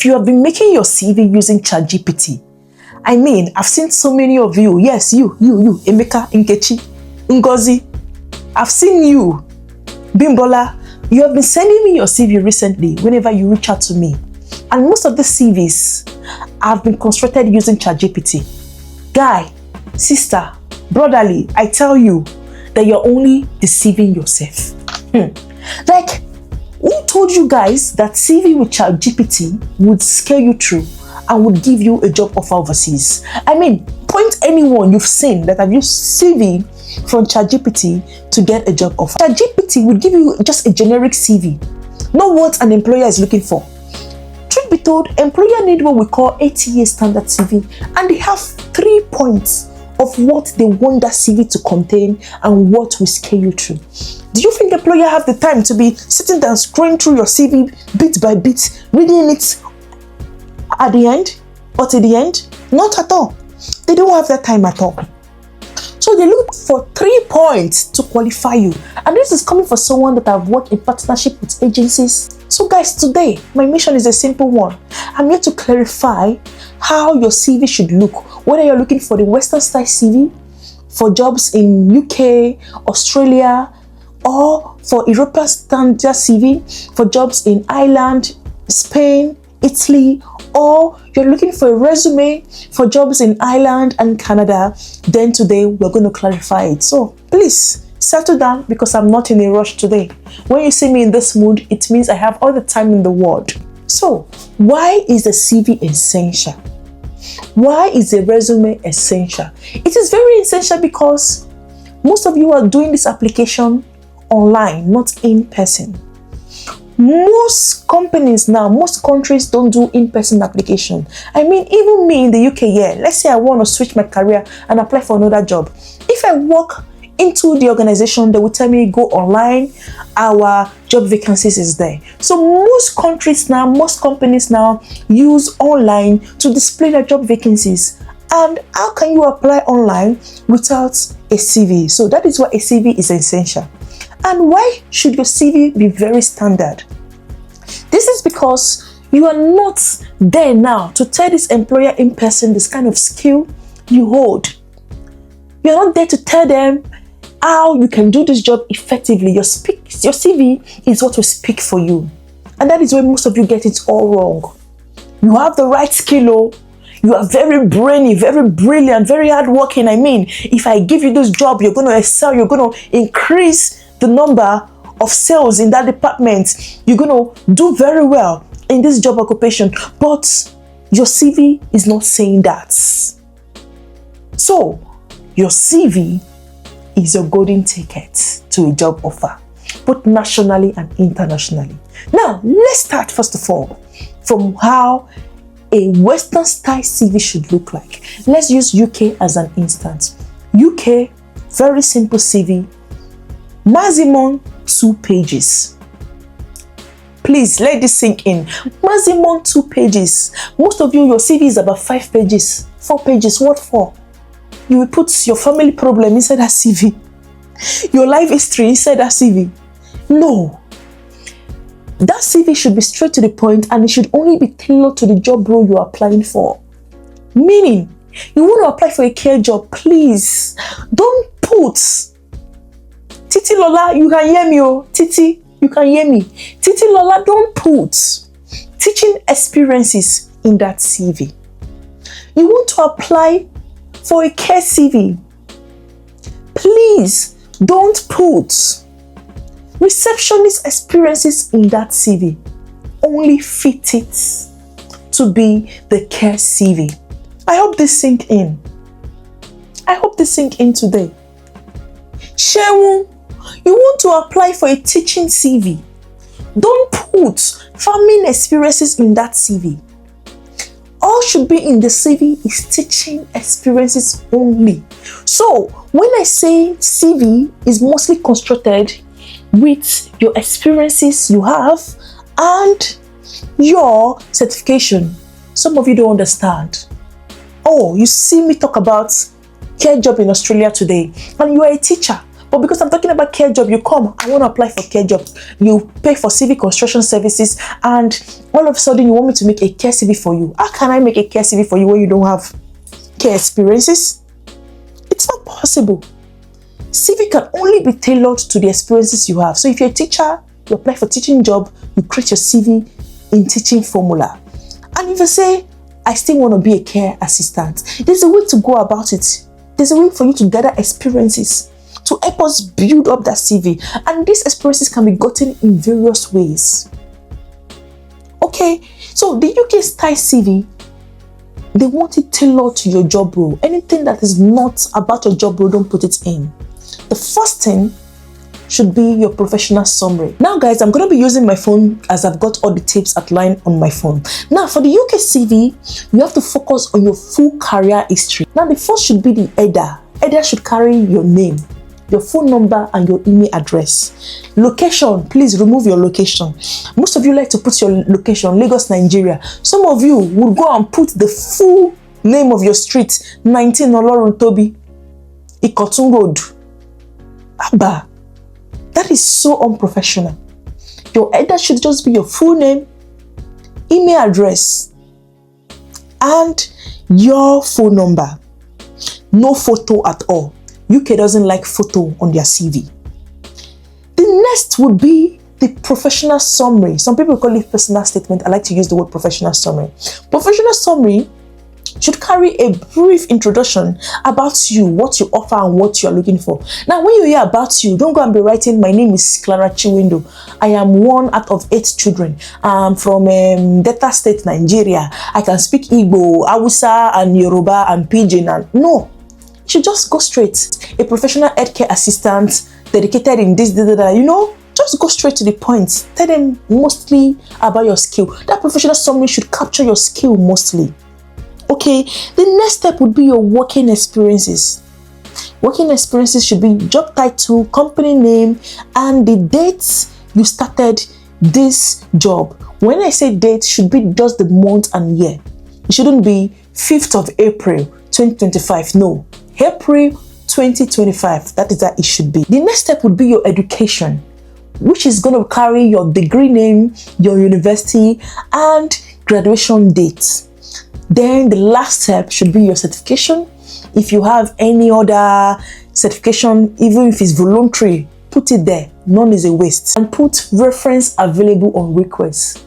if you have been making your CV using ChatGPT, I mean, I've seen so many of you. Yes, you, Emeka, Nkechi, Ngozi. I've seen you, Bimbola. You have been sending me your CV recently whenever you reach out to me. And most of the CVs have been constructed using ChatGPT. Guy, sister, brotherly, I tell you that you're only deceiving yourself. Like, who told you guys that CV with ChatGPT would scale you through and would give you a job offer overseas? I mean, point anyone you've seen that have used CV from ChatGPT to get a job offer. ChatGPT would give you just a generic CV, not what an employer is looking for. Truth be told, employer need what we call ATA standard CV, and they have 3 points of what they want that CV to contain and what will scale you through. Do you think the employer have the time to be sitting down scrolling through your CV bit by bit, reading it at the end or to the end? Not at all. They don't have that time at all. So they look for 3 points to qualify you. And this is coming for someone that have worked in partnership with agencies. So guys, today, my mission is a simple one. I'm here to clarify how your CV should look. Whether you're looking for the Western style CV, for jobs in UK, Australia, or for Europass standard CV, for jobs in Ireland, Spain, Italy, or you're looking for a resume for jobs in Ireland and Canada, then today we're going to clarify it. So please settle down, because I'm not in a rush today. When you see me in this mood, it means I have all the time in the world. So why is the CV essential? Why is the resume essential? It is very essential because most of you are doing this application online, not in person. Most companies now, most countries don't do in-person application. I mean, even me in the UK, yeah, let's say I want to switch my career and apply for another job. If I walk into the organization, they will tell me go online, our job vacancies is there. So most countries now, most companies now use online to display their job vacancies. And how can you apply online without a CV? So that is why a CV is essential. And why should your CV be very standard? This is because you are not there now to tell this employer in person this kind of skill you hold. You're not there to tell them how you can do this job effectively. Your CV is what will speak for you. And that is where most of you get it all wrong. You have the right skill, you are very brainy, very brilliant, very hardworking. I mean, if I give you this job, you're going to excel, you're going to increase the number of sales in that department. You're going to do very well in this job occupation. But your CV is not saying that. So, your CV is your golden ticket to a job offer, both nationally and internationally. Now, let's start first of all from how a Western style CV should look like. Let's use UK as an instance. UK, very simple CV, maximum 2 pages. Please let this sink in. Maximum 2 pages. Most of you, your CV is about 5 pages, 4 pages. What for? You will put your family problem inside that CV, your life history inside that CV. No. That CV should be straight to the point, and it should only be tailored to the job role you are applying for. Meaning, you want to apply for a care job, please don't put Titi Lola, you can hear me, oh. Titi, you can hear me. Titi Lola, don't put teaching experiences in that CV. You want to apply for a care CV, please don't put receptionist experiences in that CV. Only fit it to be the care CV. I hope this sink in. I hope this sink in today. Shewu, you want to apply for a teaching CV. Don't put farming experiences in that CV. All should be in the CV is teaching experiences only. So when I say CV is mostly constructed with your experiences you have and your certification, some of you don't understand. Oh, you see me talk about care job in Australia today, and you are a teacher, But because I'm talking about care job, you come, I want to apply for care job. You pay for CV construction services, and all of a sudden you want me to make a care CV for you. How can I make a care CV for you when you don't have care experiences? It's not possible. CV can only be tailored to the experiences you have. So if you're a teacher, you apply for teaching job, you create your CV in teaching formula. And if you say, I still want to be a care assistant, there's a way to go about it. There's a way for you to gather experiences to help us build up that CV. And these experiences can be gotten in various ways. Okay, so the UK style CV, they want it tailored to your job role. Anything that is not about your job role, don't put it in. The first thing should be your professional summary. Now guys, I'm going to be using my phone as I've got all the tips outlined on my phone. Now for the UK CV, you have to focus on your full career history. Now the first should be the header. Header should carry your name, your phone number, and your email address. Location, please remove your location. Most of you like to put your location, Lagos, Nigeria. Some of you would go and put the full name of your street, 19 Olorun Tobi, Ikotun Road. Abba, that is so unprofessional. Your header should just be your full name, email address, and your phone number. No photo at all. UK doesn't like photo on their CV. The next would be the professional summary. Some people call it personal statement. I like to use the word professional summary. Professional summary should carry a brief introduction about you, what you offer and what you are looking for. Now, when you hear about you, don't go and be writing, my name is Clara Chiwindo. I am 1 out of 8 children. I'm from Delta State, Nigeria. I can speak Igbo, Hausa, and Yoruba, and Pidgin. And no, you should just go straight. A professional healthcare assistant dedicated in this, just go straight to the point. Tell them mostly about your skill. That professional summary should capture your skill mostly. Okay, the next step would be your working experiences. Working experiences should be job title, company name, and the dates you started this job. When I say date, should be just the month and year. It shouldn't be 5th of April 2025. No, April 2025. That is that it should be. The next step would be your education, which is going to carry your degree name, your university, and graduation date. Then the last step should be your certification. If you have any other certification, even if it's voluntary, put it there. None is a waste. And put reference available on request.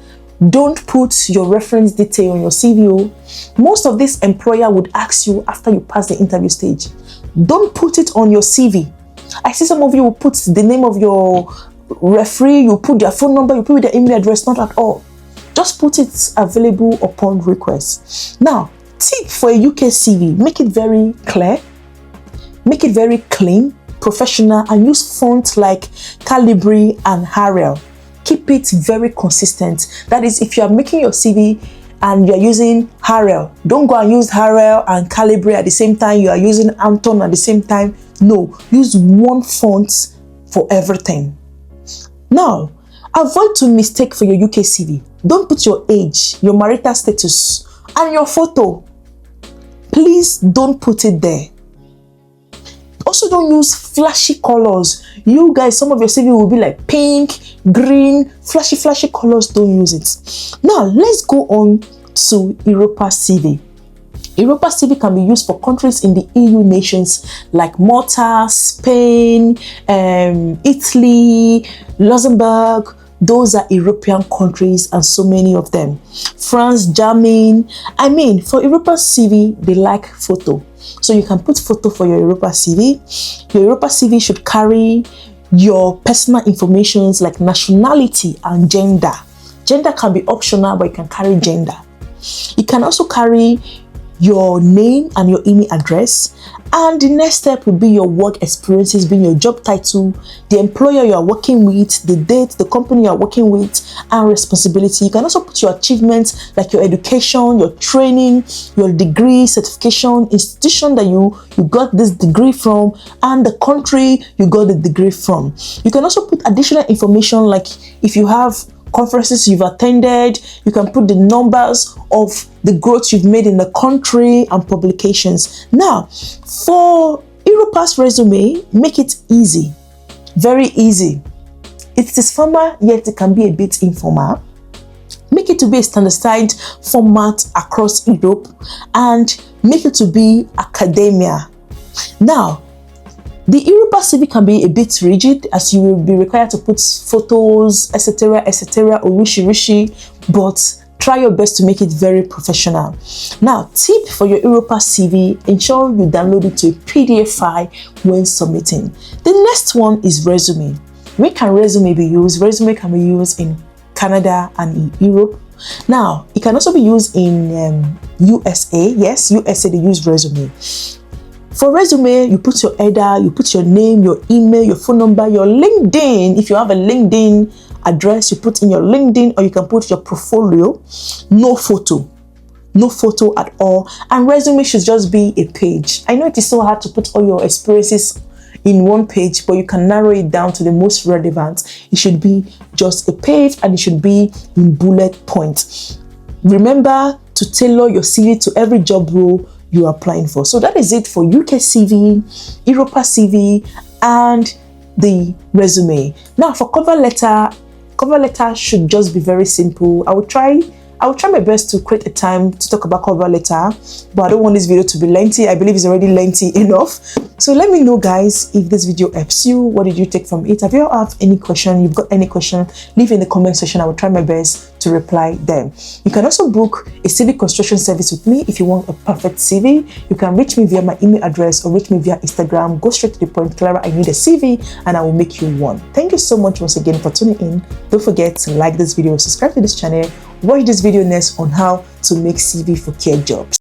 Don't put your reference detail on your CV. Most of this employer would ask you after you pass the interview stage. Don't put it on your CV. I see some of you will put the name of your referee, you put their phone number, you put their email address. Not at all. Just put it available upon request. Now, tip for a UK CV, make it very clear, make it very clean, professional, and use fonts like Calibri and Arial. Keep it very consistent. That is, if you are making your CV and you're using Arial, don't go and use Arial and Calibri at the same time. You are using Anton at the same time. No, use one font for everything. Now, avoid to mistake for your UK CV. Don't put your age, your marital status, and your photo. Please don't put it there. Also, don't use flashy colors. You guys, some of your CV will be like pink, green, flashy colors. Don't use it. Now, let's go on to Europass CV. Europass CV can be used for countries in the EU nations like Malta, Spain, Italy, Luxembourg. Those are European countries and so many of them. France, Germany. For Europass CV, they like photo. So you can put photo for your Europass CV. Your Europass CV should carry your personal information like nationality and gender. Gender can be optional, but you can carry gender. You can also carry your name and your email address. And the next step would be your work experiences, being your job title, the employer you are working with, the date, the company you are working with, and responsibility. You can also put your achievements like your education, your training, your degree, certification, institution that you got this degree from, and the country you got the degree from. You can also put additional information like if you have conferences you've attended, you can put the numbers of the growth you've made in the country and publications. Now, for Europass resume, make it easy, very easy. It is formal, yet it can be a bit informal. Make it to be a standardized format across Europe and make it to be academia. Now, the Europass CV can be a bit rigid as you will be required to put photos, etc., or rishi, but try your best to make it very professional. Now, tip for your Europass CV, ensure you download it to a PDF file when submitting. The next one is resume. Where can resume be used? Resume can be used in Canada and in Europe. Now, it can also be used in USA. Yes, USA, they use resume. For resume, you put your header, you put your name, your email, your phone number, your LinkedIn. If you have a LinkedIn address, you put in your LinkedIn, or you can put your portfolio. No photo at all. And resume should just be a page. I know it is so hard to put all your experiences in one page, but you can narrow it down to the most relevant. It should be just a page and it should be in bullet points. Remember to tailor your CV to every job role you are applying for. So that is it for UK CV, Europass CV, and the resume. Now for cover letter should just be very simple. I will try my best to create a time to talk about cover letter, but I don't want this video to be lengthy. I believe it's already lengthy enough. So let me know, guys, if this video helps you. What did you take from it? Have you have any question? You've got any question? Leave in the comment section. I will try my best to reply them. You can also book a CV construction service with me if you want a perfect CV. You can reach me via my email address or reach me via Instagram. Go straight to the point. Clara, I need a CV, and I will make you one. Thank you so much once again for tuning in. Don't forget to like this video, subscribe to this channel, watch this video next on how to make CV for care jobs.